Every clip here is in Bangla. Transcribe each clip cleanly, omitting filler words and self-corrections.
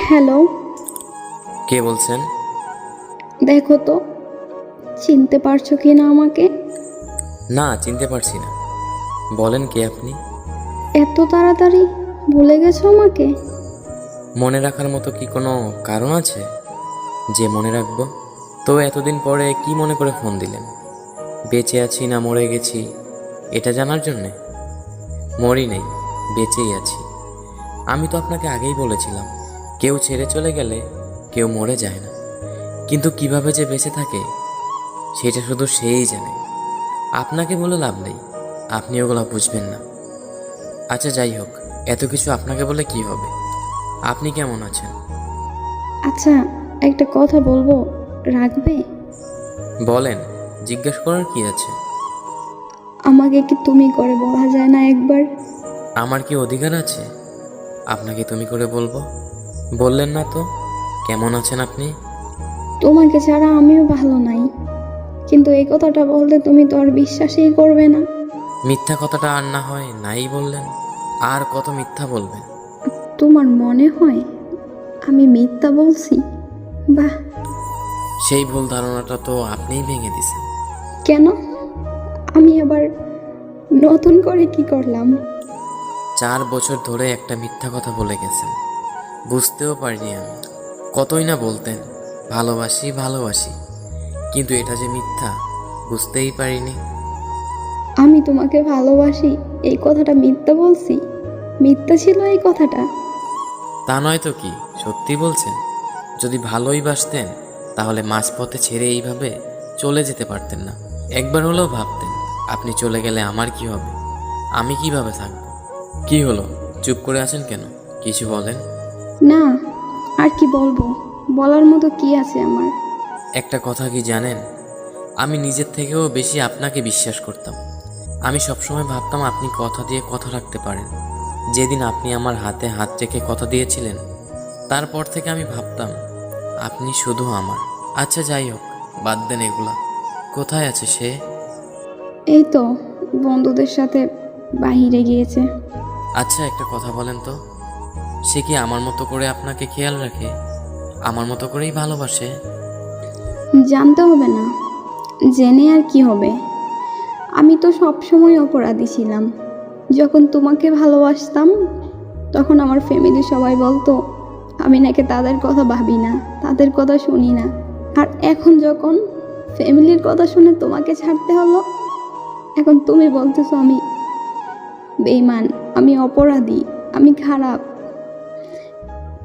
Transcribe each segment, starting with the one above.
হ্যালো। কে বলছেন? দেখো তো, চিনতে পারছো কি না আমাকে? না, চিনতে পারছি না। বলেন কে আপনি? এত তাড়াতাড়ি ভুলে গেছো আমাকে? মনে রাখার মতো কি কোনো কারণ আছে যে মনে রাখবো? তো এতদিন পরে কি মনে করে ফোন দিলেন? বেঁচে আছি না মরে গেছি এটা জানার জন্যে? মরি নেই, বেঁচেই আছি। আমি তো আপনাকে আগেই বলেছিলাম, কেউ ছেড়ে চলে গেলে কেউ মরে যায় না, কিন্তু কিভাবে যে বেঁচে থাকে সেটা শুধু সেই জানে। আপনাকে বলে লাভ নেই, আপনি ওগুলো বুঝবেন না। আচ্ছা যাই হোক, এত কিছু আপনাকে বলে কি হবে? আপনি কেমন আছেন? আচ্ছা, একটা কথা বলবো, রাখবে? বলেন, জিজ্ঞেস করার কি আছে? আমাকে কি তুমি করে বলা যায় না একবার? আমার কি অধিকার আছে আপনাকে তুমি করে বলবো? বললেন না তো, কেমন আছেন আপনি? তোমাকে ছাড়া আমিও ভালো নাই, কিন্তু এই কথাটা বলতে তুমি তো আর বিশ্বাসই করবে না। মিথ্যা কথাটা আর না হয় নাই বললেন, আর কত মিথ্যা বলবেন? তোমার মনে হয় আমি মিথ্যা বলছি? বাহ। সেই ভুল ধারণাটা তো আপনিই ভেঙে দিছেন। কেন? আমি আবার নতুন করে কি করলাম? 4 বছর ধরে একটা মিথ্যা কথা বলে গেছেন, বুঝতেও পারিনি আমি। কতই না বলতেন ভালোবাসি ভালোবাসি, কিন্তু এটা যে মিথ্যা বুঝতেই পারিনি। আমি তোমাকে ভালোবাসি এই কথাটা মিথ্যা বলছি? মিথ্যা ছিল এই কথাটা? তা নয় তো কি, সত্যি বলছেন? যদি ভালোই বাসতেন তাহলে মাঝপথে ছেড়ে এইভাবে চলে যেতে পারতেন না। একবার হলেও ভাবতেন আপনি চলে গেলে আমার কি হবে, আমি কিভাবে থাকবো। কি হলো, চুপ করে আছেন কেন? কিছু বলেন। না, আর কি বলবো? বলার মতো কি আছে আমার? একটা কথা কি জানেন, আমি নিজের থেকেও বেশি আপনাকে বিশ্বাস করতাম। আমি সবসময় ভাবতাম আপনি কথা দিয়ে কথা রাখতে পারেন। যেদিন আপনি আমার হাতে হাত রেখে কথা দিয়েছিলেন, তারপর থেকে আমি ভাবতাম আপনি শুধু আমার। আচ্ছা যাই হোক, বাদ দেন এগুলা। কোথায় আছে সে? এই তো, বন্ধুদের সাথে বাহিরে গিয়েছে। আচ্ছা একটা কথা বলেন তো, সে কি আমার মতো করে আপনাকে খেয়াল রাখে, আমার মতো করেই ভালোবাসে? জানতে হবে না, জেনে আর কি হবে? আমি তো সব সময় অপরাধী ছিলাম। যখন তোমাকে ভালোবাসতাম তখন আমার ফ্যামিলি সবাই বলতো আমি নাকি তাদের কথা ভাবি না, তাদের কথা শুনি না। আর এখন যখন ফ্যামিলির কথা শুনে তোমাকে ছাড়তে হলো, এখন তুমি বলতেছো আমি বেঈমান, আমি অপরাধী, আমি খারাপ।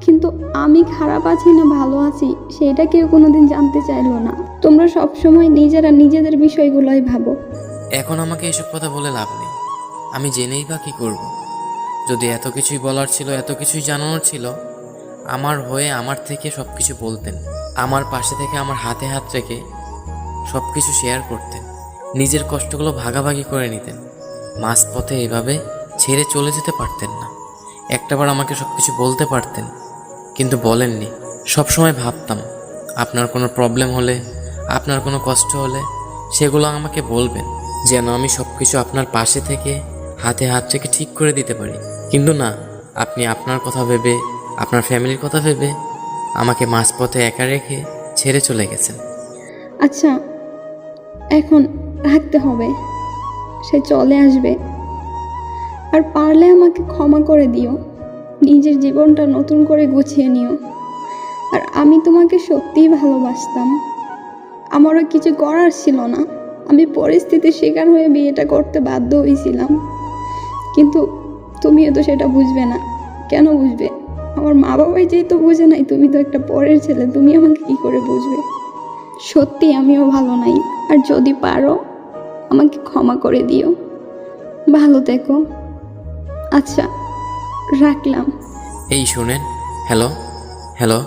কিন্তু আমি খারাপ আছি না ভালো আছি সেটা কেউ কোনোদিন জানতে চাইলো না। তোমরা সব সময় নিজেরা নিজেদের বিষয়গুলোই ভাবো। এখন আমাকে এসব কথা বলে লাভ নেই। আমি জেনেই বা কী করব? যদি এত কিছুই বলার ছিল, এত কিছুই জানানোর ছিল, আমার হয়ে আমার থেকে সব কিছু বলতেন, আমার পাশে থেকে আমার হাতে হাত রেখে সব কিছু শেয়ার করতেন, নিজের কষ্টগুলো ভাগাভাগি করে নিতেন। মাঝপথে এভাবে ছেড়ে চলে যেতে পারতেন না। একটাবার আমাকে সব কিছু বলতে পারতেন, কিন্তু বলেননি। সবসময় ভাবতাম আপনার কোনো প্রবলেম হলে, আপনার কোনো কষ্ট হলে সেগুলো আমাকে বলবেন, যেন আমি সব কিছু আপনার পাশে থেকে হাতে হাত রেখে ঠিক করে দিতে পারি। কিন্তু না, আপনি আপনার কথা ভেবে, আপনার ফ্যামিলির কথা ভেবে আমাকে মাঝপথে একা রেখে ছেড়ে চলে গেছেন। আচ্ছা, এখন রাখতে হবে, সে চলে আসবে। আর পারলে আমাকে ক্ষমা করে দিও, নিজের জীবনটা নতুন করে গুছিয়ে নিও। আর আমি তোমাকে সত্যিই ভালোবাসতাম, আমারও কিছু করার ছিল না। আমি পরিস্থিতির শিকার হয়ে বিয়েটা করতে বাধ্য হয়েছিলাম, কিন্তু তুমিও তো সেটা বুঝবে না। কেন বুঝবে? আমার মা বাবাই যেহেতু বুঝে নাই, তুমি তো একটা পরের ছেলে, তুমি আমাকে কি করে বুঝবে? সত্যি আমিও ভালো নাই, আর যদি পারো আমাকে ক্ষমা করে দিও। ভালো থেকো। আচ্ছা, রাখলাম। এই শুনেন, হ্যালো হ্যালো।